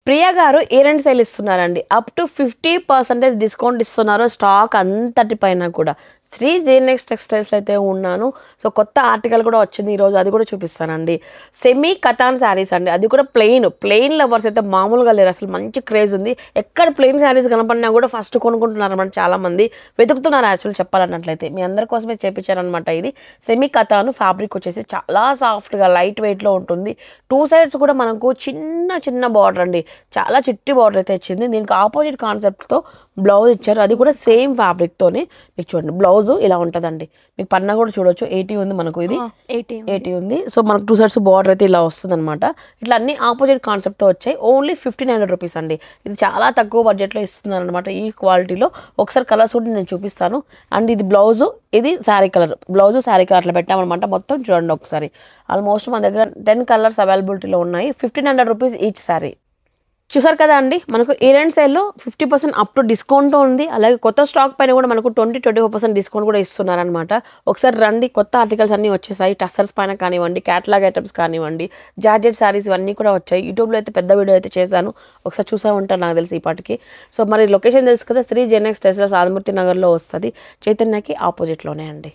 ప్రియా గారు year end sale ఇస్తున్నారండి. Up to 50% discount ఇస్తున్నారు స్టాక్ అంతటి పైన కూడా. శ్రీ జేఎన్ఎక్స్ టెక్స్టైల్స్లో అయితే ఉన్నాను. సో కొత్త ఆర్టికల్ కూడా వచ్చింది ఈరోజు, అది కూడా చూపిస్తానండి. సెమీ కథాన్ శారీస్ అండి, అది కూడా ప్లెయిన్ లవర్స్ అయితే మామూలుగా లేరు, అసలు మంచి క్రేజ్ ఉంది. ఎక్కడ ప్లెయిన్ శారీస్ కనపడినా కూడా ఫస్ట్ కొనుక్కుంటున్నారు అనమాట, చాలామంది వెతుకుతున్నారు యాక్చువల్ చెప్పాలన్నట్లయితే. మీ అందరి కోసమే చేపించారనమాట. ఇది సెమీ కథాను, ఫ్యాబ్రిక్ వచ్చేసి చాలా సాఫ్ట్గా లైట్ వెయిట్లో ఉంటుంది. 2 సైడ్స్ కూడా మనకు చిన్న బార్డర్ అండి, చాలా చిట్టి బార్డర్ అయితే ఇచ్చింది. దీనికి ఆపోజిట్ కాన్సెప్ట్తో బ్లౌజ్ ఇచ్చారు, అది కూడా సేమ్ ఫ్యాబ్రిక్తోనే. మీకు చూడండి బ్లౌజ్ ఇలా ఉంటుందండి. మీకు పన్నా కూడా చూడొచ్చు, 80 ఉంది మనకు, ఇది 80 ఉంది. సో మనకు 2 సైడ్స్ బార్డర్ అయితే ఇలా వస్తుంది అనమాట. ఇట్లా అన్ని ఆపోజిట్ కాన్సెప్ట్తో వచ్చాయి. ఓన్లీ 1500 రూపీస్ అండి. ఇది చాలా తక్కువ బడ్జెట్లో ఇస్తున్నారు అనమాట ఈ క్వాలిటీలో. ఒకసారి కలర్స్ కూడా నేను చూపిస్తాను. అండ్ ఇది బ్లౌజు, ఇది sari colour, blouse sari colour అట్లా పెట్టామన్నమాట. మొత్తం చూడండి ఒకసారి. ఆల్మోస్ట్ మన దగ్గర 10 కలర్స్ అవైలబిలిటీలో ఉన్నాయి. 1500 రూపీస్ ఈచ్ శారీ. చూసారు కదా అండి, మనకు ఇయర్ ఎండ్ సేల్లో 50% అప్ టు డిస్కౌంట్ ఉంది. అలాగే కొత్త స్టాక్ పైన కూడా మనకు 20-25% డిస్కౌంట్ కూడా ఇస్తున్నారనమాట. ఒకసారి రండి, కొత్త ఆర్టికల్స్ అన్నీ వచ్చేసాయి. టస్సర్స్ పైన కానివ్వండి, క్యాటలాగ్ ఐటమ్స్ కానివ్వండి, జార్జెట్ శారీస్ ఇవన్నీ కూడా వచ్చాయి. యూట్యూబ్లో అయితే పెద్ద వీడియో అయితే చేశాను, ఒకసారి చూసా ఉంటారు నాకు తెలిసి ఈ పాటికి. సో మరి లొకేషన్ తెలుసు కదా, శ్రీ జేఎన్ఎక్స్ టెక్స్టైల్స్ ఆదిమూర్తి నగర్లో వస్తుంది, చైతన్యకి ఆపోజిట్లోనే అండి.